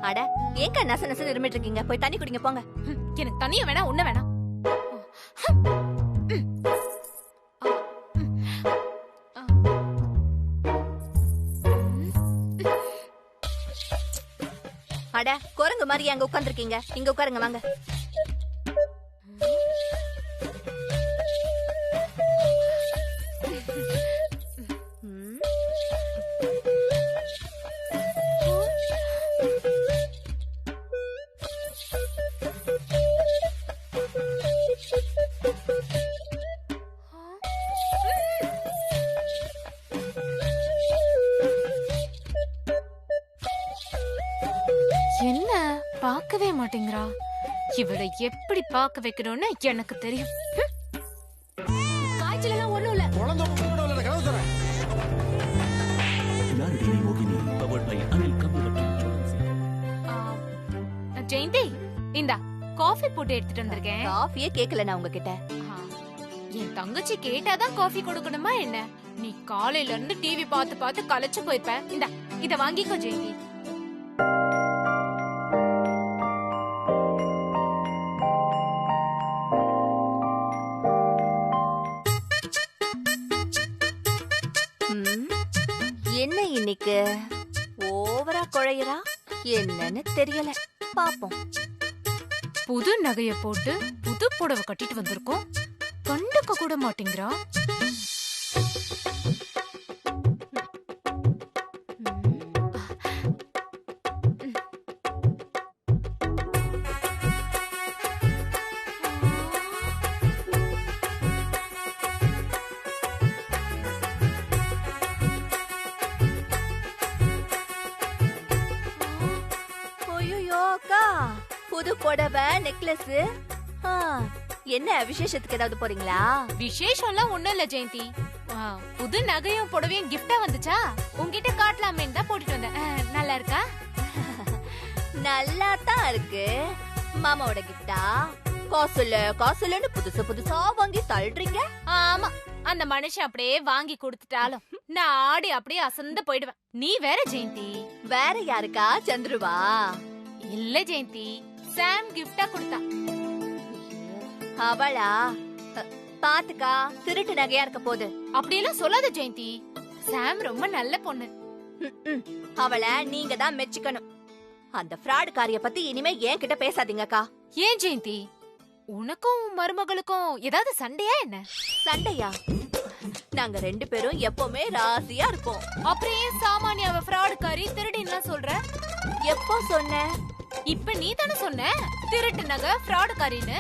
அட ஏங்க நச நச இருமிட்டு இருக்கீங்க? போய் தண்ணி குடிங்க போங்க. எனக்கு தண்ணியும் வேணாம் ஒண்ணு வேணாம். அட குரங்கு மாதிரி அங்க உட்கார்ந்துருக்கீங்க, இங்க உட்காருங்க வாங்க. என்ன பார்க்கவே மாட்டேங்கிறா? இவளை எப்படி பார்க்க வைக்கணும்னு எனக்கு தெரியும். காய்ச்சல் எல்லாம் ஒண்ணும் இல்ல. ஜெயந்தி இந்தா காஃபி போட்டு எடுத்துட்டு வந்திருக்கேன். காஃபியே கேக்கல நான் உங்ககிட்ட. என் தங்கச்சி கேட்டாதான் காஃபி கொடுக்கணுமா என்ன? நீ காலையில இருந்து டிவி பார்த்து பார்த்து களைச்சு போயிருப்ப. இந்தா இத வாங்கிக்கோ ஜெயந்தி. என்ன இன்னைக்கு ஓவரா குழையறா? என்னன்னு தெரியல, பாப்போம். புது நகைய போட்டு புது புடவை கட்டிட்டு வந்திருக்கோம், கண்டுக்க கூட மாட்டேங்கிறா. புது புடவை, நெக்லஸ். என்ன விசேஷத்துக்கு ஏதாவது போறீங்களா? விசேஷம்லாம் ஒண்ணும் இல்ல ஜெயந்தி. புது நகையும் புடவையும் கிஃப்டா வந்துச்சா, உன்கிட்ட காட்டலாமேன்னு தான் போட்டுட்டு வந்தேன். நல்லா இருக்கா? நல்லா தான் இருக்கு. மாமாவோட கிஃப்டா? காசுலன்னு புதுசு புதுசா வாங்கி தள்ளுறீங்க. ஆமா, அந்த மனுஷன் அப்படியே வாங்கி கொடுத்துட்டாலும் நான் ஆடி அப்படியே அசந்து போயிடுவேன். நீ வேற ஜெயந்தி. வேற யாருக்கா? சந்துருவா? இல்ல ஜெயந்தி, சாம் கிஃப்டா கொடுத்தா. அவளா? பாத்துக்கா, திருட்டு நகையா இருக்க போது. அப்படியெல்லாம் சொல்லாத ஜெயந்தி, சாம் ரொம்ப நல்ல பொண்ணு. அவளை நீங்க தான் மெச்சுக்கணும். அந்த ஃப்ராட் காரிய பத்தி இனிமே என் கிட்ட பேசாதீங்கக்கா. ஏன் ஜெயந்தி, உனக்கும் மருமகளுக்கும் ஏதாவது சண்டையா என்ன? சண்டையா? நாங்க ரெண்டு பேரும் எப்பவுமே ராசியா இருப்போம். அப்புறம் ஏன் சாமானியாவ ஃப்ராட் காரி திருடின்லாம் சொல்ற? எப்போ சொன்ன? இப்ப நீ தானே சொன்ன திருட்டு நகை ஃப்ராட் காரின்னு.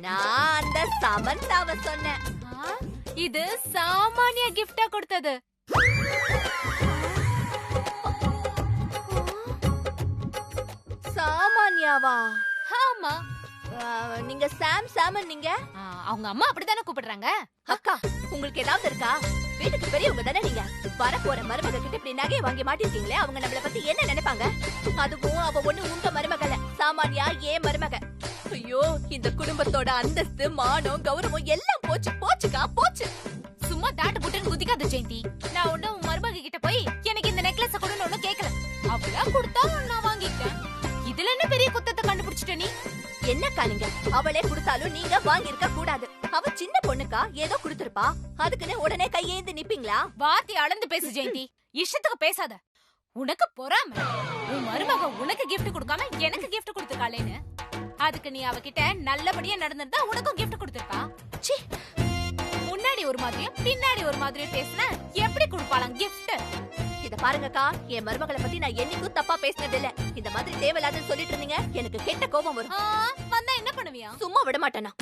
நான் அந்த சமந்தாவ சொன்னேன். இது சாமானிய கிஃப்டா கொடுத்தது. சாமானியாவா? ஆமா. நீங்க சாம் நீங்க? அவங்க அம்மா அப்படித்தானே கூப்பிடுறாங்க. அக்கா, உங்களுக்கு ஏதாவது இருக்கா? வீட்டுக்கு பெரியவங்க தானே நீங்க. வர போற மருமக கிட்ட இப்படி நகையை வாங்கி மாட்டிருக்கீங்களே, அவங்க நம்மள பத்தி என்ன நினைப்பாங்க? அதுவும் அவ ஒண்ணு உங்க மருமகல, சாமானியா ஏன் மருமக. ஐயோ, இந்த குடும்பத்தோட அந்தஸ்து, மானம், கௌரவம் எல்லாம் போச்சு போச்சுக்கா போச்சு. சும்மா தாட்டு புட்டுன்னு குதிக்காத ஜெயந்தி. நான் ஒண்ணு உன் மருமக கிட்ட போய் எனக்கு இந்த நெக்லஸ் கொடுன்னு ஒண்ணு கேட்கல. அவளா கொடுத்தா நான் வாங்கிட்டேன். இதுல என்ன பெரிய குத்தத்தை கண்டுபிடிச்சிட்ட நீ? என்னக்கா நீங்க? அவளே கொடுத்தாலும் நீங்க வாங்கி இருக்க கூடாது. அவ சின்ன பொண்ணுக்கா, ஏதோ கொடுத்திருப்பா, அதுக்குன்னு உடனே கையேந்து நிப்பீங்களா? வார்த்தை அளந்து பேசு ஜெயந்தி, இஷ்டத்துக்கு பேசாத. உனக்கு பொறாம. உன் மருமக உனக்கு கிஃப்ட் கொடுக்காம எனக்கு கிஃப்ட் கொடுத்துருக்காளேன்னு. அதுக்கு நீ அவகிட்ட நல்லபடியா நடந்திருந்தா உனக்கும் கிஃப்ட் கொடுத்திருப்பா. ச்சீ, முன்னாடி ஒரு மாதிரியும் பின்னாடி ஒரு மாதிரியும் பேசினா எப்படி கொடுப்பாளாம் கிஃப்ட்? இத பாருங்கக்கா, என் மருமகளை பத்தி நான் என்னைக்கும் தப்பா பேசினது இல்ல. இந்த மாதிரி தேவையில்லாத சொல்லிட்டு இருந்தீங்க, எனக்கு கெட்ட கோபம் வரும். வந்தா என்ன பண்ணுவியா? சும்மா விட மாட்டேனா.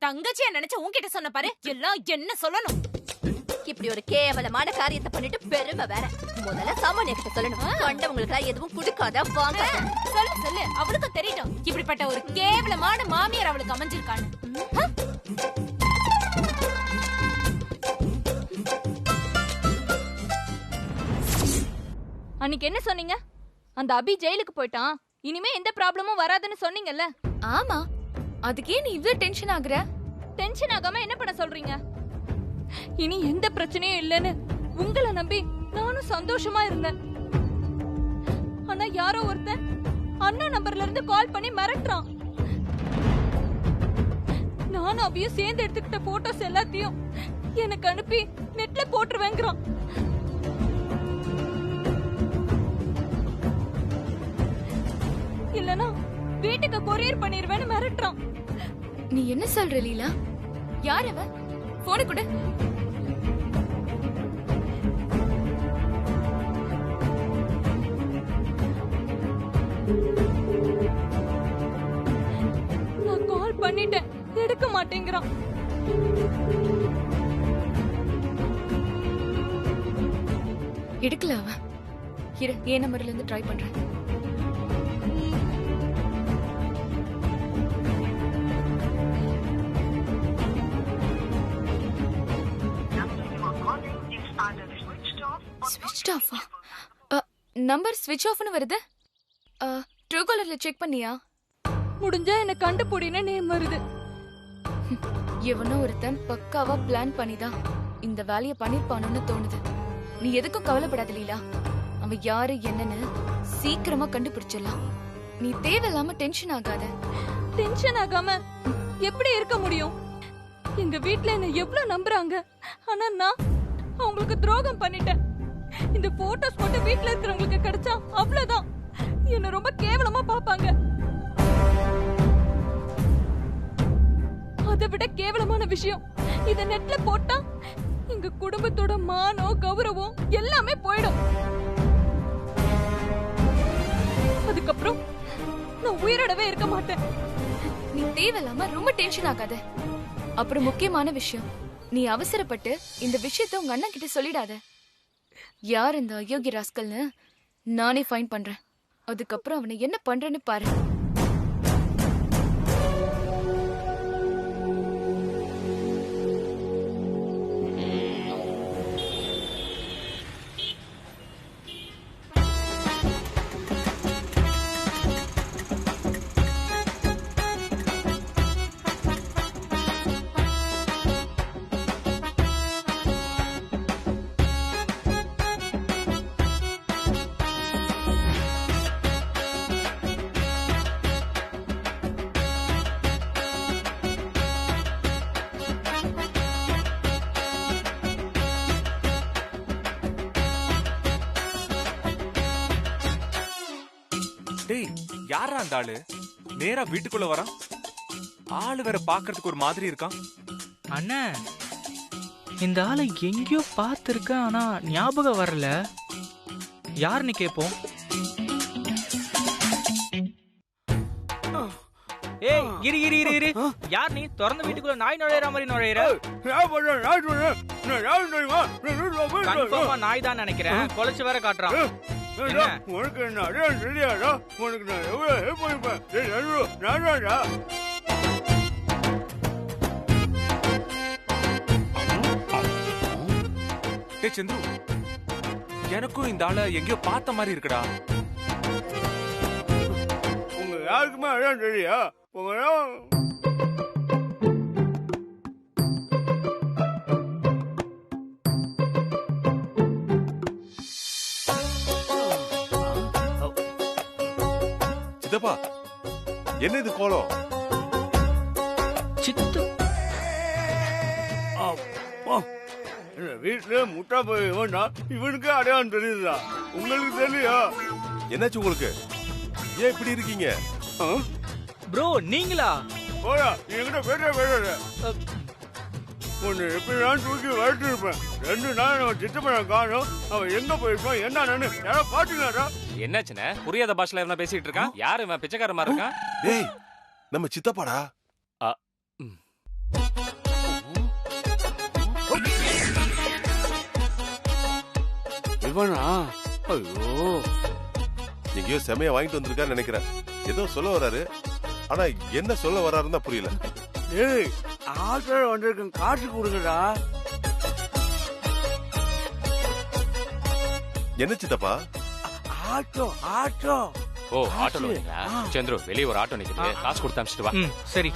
தங்கச்சியா நினைச்ச உன்கிட்ட சொன்ன பாரு, எல்லாம் என்ன சொல்லணும். இப்படி ஒரு கேவலமான காரியத்தை பண்ணிட்டு பெருமை வேற. முதல்ல சாமானிய கிட்ட சொல்லணும், கண்டவங்களுக்கு எதுவும் கொடுக்காத வாங்க. சொல்லு சொல்லு, அவளுக்கு தெரியட்டும் இப்படிப்பட்ட ஒரு கேவலமான மாமியார் அவளுக்கு அமைஞ்சிருக்கான்னு. அன்னைக்கு என்ன சொன்னீங்க? அந்த அபி ஜெயிலுக்கு போயிட்டான், இனிமே எந்த ப்ராப்ளமும் வராதுன்னு சொன்னீங்கல்ல? ஆமா, அதுக்கே நீ இவ்ளோ டென்ஷன் ஆகுற? டென்ஷன் ஆகாம என்ன பண்ண சொல்றீங்க? இனி எந்த பிரச்சனையும் இல்லைன்னு உங்களை நம்பி நானும் சந்தோஷமா இருந்தேன். ஆனா யாரோ ஒருத்தன் அண்ணா நம்பர்ல இருந்து கால் பண்ணி மிரட்டுறான். நானும் அபியும் சேர்ந்து எடுத்துக்கிட்ட போட்டோஸ் எல்லாத்தையும் எனக்கு அனுப்பி நெட்ல போட்டுருவேங்கிறான். இல்லனா வீட்டுக்கு கொரியர் பண்ணிருவேன்னு மிரட்டுறான். நீ என்ன சொல்ற லீலா? யார் அவ? போனை கொடு. நான் கால் பண்ணிட்டேன், எடுக்க மாட்டேங்கிறான். எடுக்கல அவன். இரு, என் நம்பர்ல இருந்து ட்ரை பண்றேன். ஸ்விட்ச் ஆஃபா? நம்பர் ஸ்விட்ச் ஆஃப்னு வருது. ட்ரூ காலர்ல செக் பண்ணியா? முடிஞ்சா என்ன கண்டுபிடின்னு நேம் வருது. எவனோ ஒருத்தன் பக்காவா பிளான் பண்ணிதான் இந்த வேலையை பண்ணிருப்பானு தோணுது. நீ எதுக்கும் கவலைப்படாத லீலா. அவன் யாரு என்னன்னு சீக்கிரமா கண்டுபிடிச்சிடலாம். நீ தேவையில்லாம டென்ஷன் ஆகாத. டென்ஷன் ஆகாம எப்படி இருக்க முடியும்? எங்க வீட்ல என்ன எவ்வளவு நம்புறாங்க, ஆனா நான் அவங்களுக்கு துரோகம் பண்ணிட்டேன். இந்த போட்டோஸ் மட்டும் வீட்ல இருக்கிறவங்களுக்கு கிடைச்சா அவ்வளவுதான், என்ன ரொம்ப கேவலமா பாப்பாங்க. அதை விட கேவலமான விஷயம், இத நெட்ல போட்டா எங்க குடும்பத்தோட மானம் கௌரவம் எல்லாமே போயிடும். அதுக்கப்புறம் நான் உயிரோடவே இருக்க மாட்டேன். நீ தேவையில்லாம ரொம்ப டென்ஷன் ஆகாத. அப்புறம் முக்கியமான விஷயம், நீ அவசரப்பட்டு இந்த விஷயத்த உங்க அண்ணன் கிட்ட சொல்லிடாத. யார் இந்த அயோக்கிய ராஸ்கல்னு நானே ஃபைன் பண்றேன். அதுக்கப்புறம் அவனை என்ன பண்றேன்னு பாரு. டேய், யாரா அந்த ஆளு? நேரா வீட்டுக்குள்ள வரான். ஆளு வேற பாக்குறதுக்கு ஒரு மாதிரி இருக்கான். அண்ணா, இந்த ஆளை எங்கேயோ பார்த்திருக்கேன், ஆனா ஞாபகம் வரல. யாருன்னு கேப்போம். ஏய், இரு இரு இரு இரு. யார் நீ? திறந்த வீட்டுக்குள்ள நாய் நுழையிற மாதிரி நுழையிற? கன்ஃபார்மா நாய் தான் நினைக்கிறேன். கொலைச்சு வேற காட்டுறான். உனக்கு என்ன அடையாளம் தெரியாதா? உனக்கு நான் எவ்வளவு ஹெல்ப் பண்ணிப்பேன். டேய் சந்து, எனக்கும் இந்த ஆளை எங்கேயோ பார்த்த மாதிரி இருக்குடா. உங்க யாருக்குமே அடையாளம் தெரியா? உங்க சித்தப்பா, என்ன இது கோலம்? சித்து வீட்டுல முட்டா போய் இவனுக்கு அடையாளம் தெரியுதா? உங்களுக்கு தெரியலையா? என்னாச்சு உங்களுக்கு? ஏன் இப்படி இருக்கீங்க? ப்ரோ, நீங்களா? போயா, நீ என்கிட்ட பேச உன்னை எப்படிதான் தூக்கி வளர்த்து இருப்பேன். 2 நாள் நம்ம சித்தப்பனை காணும். அவன் எங்க போயிருப்பான் என்னன்னு யாரோ பாத்தீங்களாடா? என்னாச்சுன்னு புரியாத பாஷையில என்ன பேசிட்டு இருக்கான்? யாரு இவன்? பிச்சைக்கார மாதிரி இருக்கான். டேய், நம்ம சித்தப்பாடா. இவனா? ஐயோ, எங்கேயோ செமையா வாங்கிட்டு வந்திருக்கான்னு நினைக்கிறேன். ஏதோ சொல்ல வராரு, ஆனா என்ன சொல்ல வராருன்னு தான் புரியல. ஏய், ஆட்டோல வந்திருக்கேன், காசு கொடுங்கடா. என்ன சித்தப்பா? ஆட்டோ ஆட்டோ ஓ ஆட்டோல வரீங்களா? சந்திரு வெளியே ஒரு ஆட்டோ நிக்குது, காசு கொடுத்து அனுப்பிச்சிட்டு வா. சரி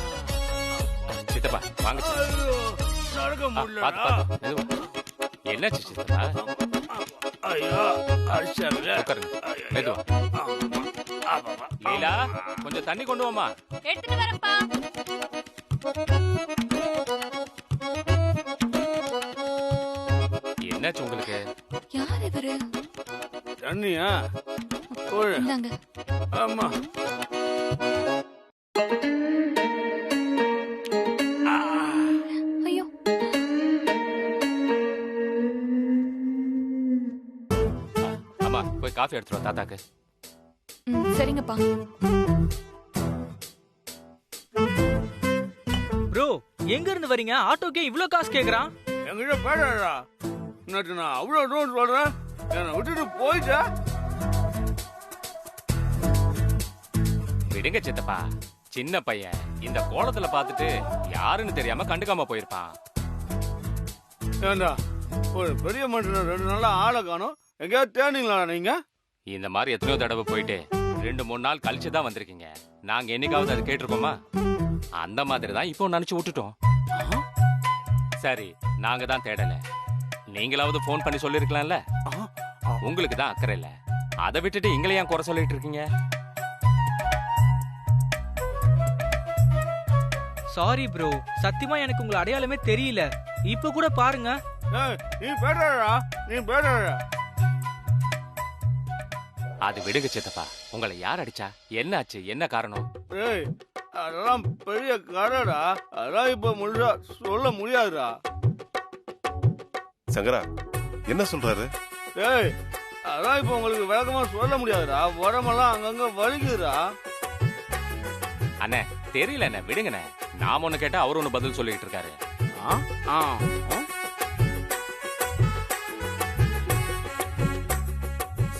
சித்தப்பா வாங்க சித்தப்பா. ஐயோ, நடக்க பாத்து முடியல. பாத்து மெதுவா. என்னாச்சு சித்தப்பா? ஐயோ அடிச்சாங்க. உட்காருங்க மெதுவா. லீலா கொஞ்சம் தண்ணி கொண்டு வாமா. எடுத்துட்டு வரப்பா. என்னாச்சு உங்களுக்கு? யார் இவரு? தண்ணியா? போடு. இந்தாங்க. ஆமா. ஐயோ, அம்மா போய் காஃபி எடுத்துட்டு வா தாத்தாக்கு. சரிங்கப்பா. ப்ரோ எங்க இருந்து வரீங்க? ஆட்டோக்கே இவ்ளோ காசு கேக்குறான்? என்கிட்ட பேடாடா. நேற்று நான் அவ்வளவு தூரம் சொல்றேன், என்னை விட்டுட்டு போயிட்டா. விடுங்க சித்தப்பா, சின்ன பையன் இந்த கோலத்துல பாத்துட்டு யாருன்னு தெரியாம கண்டுக்காம போயிருப்பான். ஏண்டா ஒரு பெரிய மனுஷன் 2 நாளா ஆளை காணோம், எங்கேயாவது தேடிங்களா நீங்க? இந்த மாதிரி எத்தனையோ தடவை போயிட்டு 2-3 நாள் கழிச்சு தான் வந்திருக்கீங்க. நாங்க என்னைக்காவது அது கேட்டிருக்கோமா? அந்த மாதிரி தான் இப்போ நினைச்சு விட்டுட்டோம். சரி நாங்க தான் தேடல, நீங்களாவது போன் பண்ணி சொல்லிருக்கலாம்ல. உங்களுக்கு தான் அக்கறை இல்ல, அதை விட்டுட்டு எங்களை ஏன் குறை சொல்லிட்டு இருக்கீங்க? சாரி ப்ரோ, சத்தியமா எனக்கு உங்க அடையாளமே தெரியல. இப்ப கூட பாருங்க. ஏய், நீ பேடாடா, நீ பேடாடா. அது விடுங்க சித்தப்பா, உங்களை யார் அடிச்சா? என்னாச்சு? என்ன காரணம்? ஏய், அதெல்லாம் பெரிய கடைடா, அதெல்லாம் இப்ப முழுசா சொல்ல முடியாதுடா. சங்கரா என்ன சொல்றாரு? ஏய், அதான் இப்ப உங்களுக்கு விளக்கமா சொல்ல முடியாதுடா, உடம்பெல்லாம் அங்கங்க வலிக்குதுடா. அண்ணே தெரியல அண்ணே, விடுங்கண்ணே. நாம ஒண்ணு கேட்டா அவர் ஒண்ணு பதில் சொல்லிட்டு இருக்காரு. ஆ? ஆ.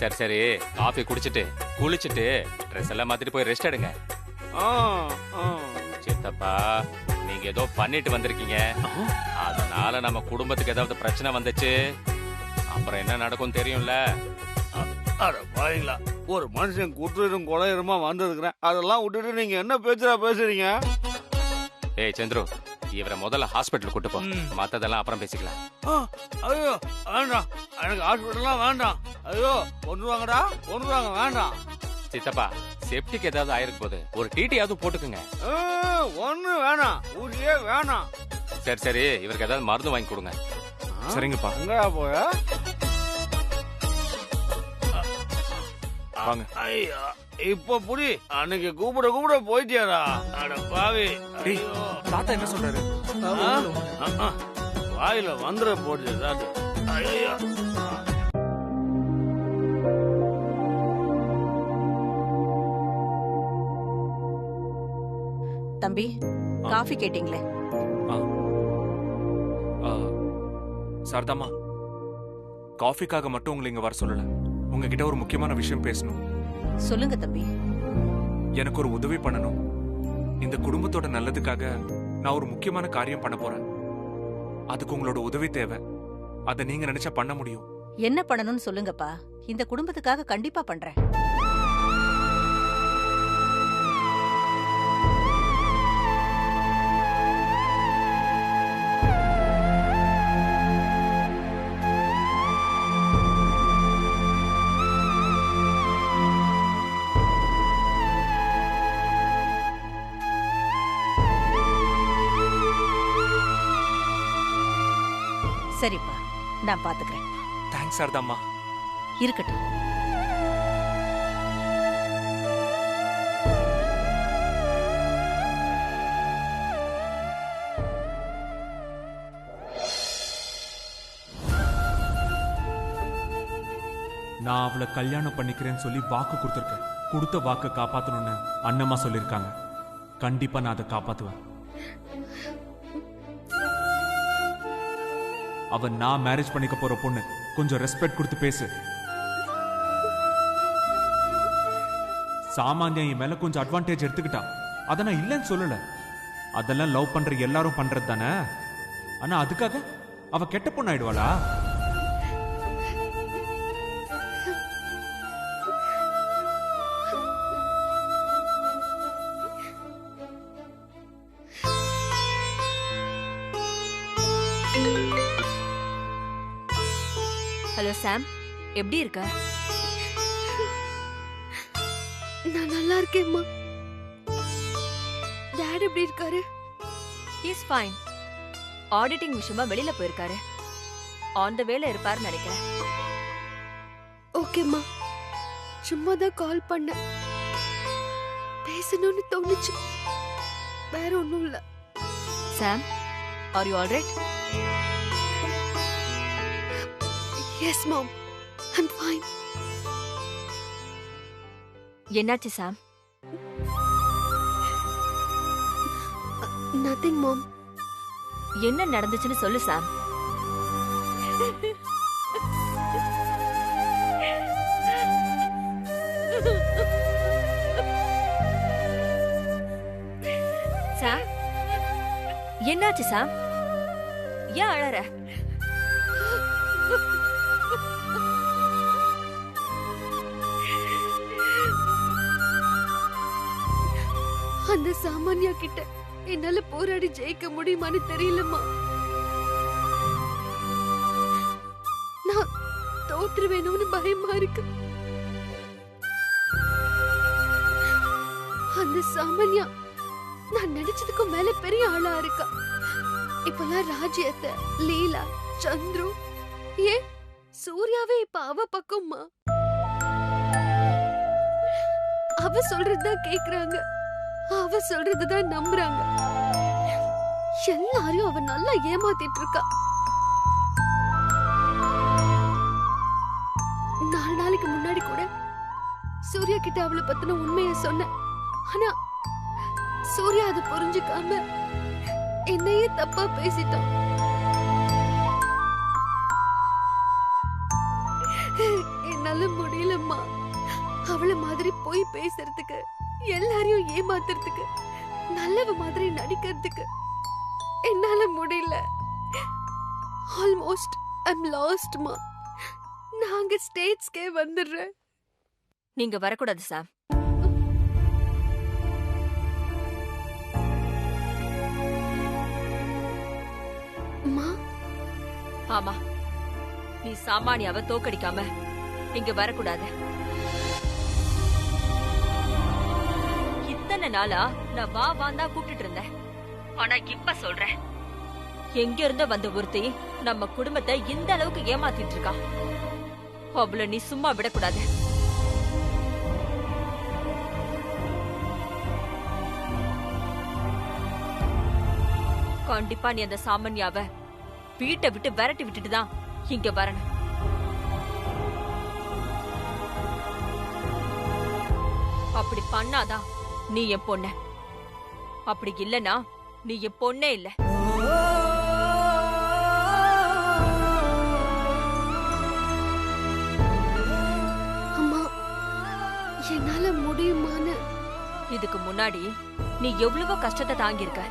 சரி சரி, காஃபி குடிச்சிட்டு குளிச்சிட்டு ட்ரெஸ் எல்லாம் மாத்திட்டு போய் ரெஸ்ட் எடுங்க. ஆ, ஆ. சித்தப்பா நீங்க ஏதோ பண்ணிட்டு வந்திருக்கீங்க, அதனால நம்ம குடும்பத்துக்கு ஏதாவது பிரச்சனை வந்துச்சு அப்புறம் என்ன நடக்கும் தெரியும்ல. அட பாருங்களா, ஒரு மனுஷன் குற்றம் கொலையருமா வந்திருக்கிறேன், அதெல்லாம் விட்டுட்டு நீங்க என்ன பேச்சுடா பேசுறீங்க? ஏய் சந்திரு, இவரை முதல்ல ஹாஸ்பிட்டல் கூட்டு போ, மத்ததெல்லாம் அப்புறம் பேசிக்கலாம். ஆ, ஐயோ வேண்டாம், எனக்கு ஹாஸ்பிட்டல்லாம் வேண்டாம். ஐயோ கொண்டுவாங்கடா, கொண்டுவாங்க, வேண்டாம். சித்தப்பா செப்டிக் ஏதாவது ஆயிருக்கு போது ஒரு டிடியாவது போட்டுக்குங்க. ஒண்ணு வேணாம், ஊசியே வேணாம். சரி சரி, இவருக்கு ஏதாவது மருந்து வாங்கி கொடுங்க. சரிங்கப்பா எங்கடா போய? வாங்க. ஐயா இப்ப புடி, அன்னைக்கு கூப்பிட கூப்பிட போயிட்டியாடா. அட பாவி. டேய், தாத்தா என்ன சொல்றாரு? வாயில வந்துட போட்டு ஏதாவது. ஐயோ தம்பி, காஃபி கேட்டீங்களே? சாரதாமா, காஃபிக்காக மட்டும் உங்களை இங்க வர சொல்லல, உங்ககிட்ட ஒரு முக்கியமான விஷயம் பேசணும். சொல்லுங்க தம்பி. எனக்கு ஒரு உதவி பண்ணணும். இந்த குடும்பத்தோட நல்லதுக்காக நான் ஒரு முக்கியமான காரியம் பண்ண போறேன். அதுக்கு உங்களோட உதவி தேவை. அதை நீங்க நினைச்சா பண்ண முடியும். என்ன பண்ணணும்னு சொல்லுங்கப்பா, இந்த குடும்பத்துக்காக கண்டிப்பா பண்றேன். சரிப்பா, நான் பாத்துக்கிறேன். தேங்க்ஸ் சாரதாம்மா. இருக்கட்டும். நான் அவளை கல்யாணம் பண்ணிக்கிறேன்னு சொல்லி வாக்கு கொடுத்துருக்கேன். கொடுத்த வாக்கு காப்பாத்தணும்னு அண்ணம்மா சொல்லியிருக்காங்க. கண்டிப்பா நான் அதை காப்பாத்துவேன். அவன் நான் மேரேஜ் பண்ணிக்க போற பொண்ணு, கொஞ்சம் ரெஸ்பெக்ட் கொடுத்து பேசு. சாமானியா என் மேல கொஞ்சம் அட்வான்டேஜ் எடுத்துக்கிட்டா, அதை நான் இல்லைன்னு சொல்லல. அதெல்லாம் லவ் பண்ற எல்லாரும் பண்றது தானே. ஆனா அதுக்காக அவ கெட்ட பொண்ணு ஆயிடுவாளா? ஹலோ சாம், எப்படி இருக்க? நான் நல்லா இருக்கேன்மா. டாட் எப்படி இருக்காரு? Is fine. ஆடிட்டிங் விஷயமா வெளியில போயிருக்காரு. ஆன் த வேல இருப்பாருன்னு நினைக்கிறேன். ஓகேம்மா. சும்மா தான் கால் பண்ண. பேசணும்னு தோணுச்சு. வேற ஒண்ணும் இல்ல. Sam, are you alright? Yes mom, I'm fine. என்னாச்சு சாம்? நதிங் மாம். என்ன நடந்துச்சுன்னு சொல்லு சாம். சாம், என்னாச்சு சாம்? ஏன் அழற? அந்த சாமானியா கிட்ட என்னால போராடி ஜெயிக்க முடியுமான்னு தெரியலம்மா. நான் தோற்றுவேணும்னு பயமா இருக்கு. அந்த சாமானியா நான் நினைச்சதுக்கும் மேல பெரிய ஆளா இருக்கா. இப்பெல்லாம் ராஜ்யத்தை லீலா, சந்துரு, ஏன் சூர்யாவே இப்ப அவ பக்கம்மா. அவ சொல்றதுதான் கேக்குறாங்க, அவ சொல்றதுதான் நம்புறாங்க. எல்லாரையும் அவ நல்லா ஏமாத்திட்டு இருக்கா. 4 நாளைக்கு முன்னாடி கூட சூர்யா கிட்ட அவளை பத்தின உண்மைய சொன்ன. ஆனா சூர்யா அதை புரிஞ்சுக்காம என்னையே தப்பா பேசிட்டான். என்னால முடியலம்மா. அவள மாதிரி போய் பேசுறதுக்கு, எல்லாரையும் ஏமாத்துறதுக்கு, நல்லவ மாதிரி நடிக்கிறதுக்கு என்னால முடியல. ஆல்மோஸ்ட் ஐம் லாஸ்ட்மா. நாங்க ஸ்டேட்ஸ்க்கே வந்துடுறேன். நீங்க வரக்கூடாது சாம். ஆமா, நீ சாமானியாவை தோக்கடிக்காம இங்க வரக்கூடாது. இத்தனை நாளா நான் வா வாந்தா கூப்பிட்டு இருந்தேன். ஆனா இப்ப சொல்றேன், எங்க இருந்த வந்த ஒருத்தி நம்ம குடும்பத்தை இந்த அளவுக்கு ஏமாத்திட்டு இருக்கா. அவள நீ சும்மா விடக்கூடாது. கண்டிப்பா நீ அந்த சாமானியாவை வீட்டை விட்டு விரட்டி விட்டுட்டு தான் இங்க வரணும். அப்படி பண்ணாதான் நீ என் பொண்ண. அப்படி இல்லனா நீ என் பொண்ணே இல்ல. அம்மா, என்னால முடியுமான்னு. இதுக்கு முன்னாடி நீ எவ்வளவோ கஷ்டத்தை தாங்கியிருக்க,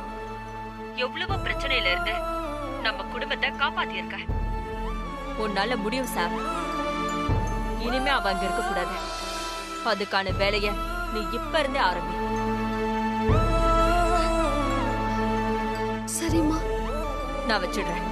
எவ்வளவோ பிரச்சனையில இருந்து நம்ம குடும்பத்தை காப்பாத்தியிருக்க. உன்னால முடியும் சாம். இனிமே அவ அங்க இருக்க கூடாது. அதுக்கான வேலைய நீ இப்ப இருந்தே ஆரம்பி. சரிம்மா, நான் வச்சிடுறேன்.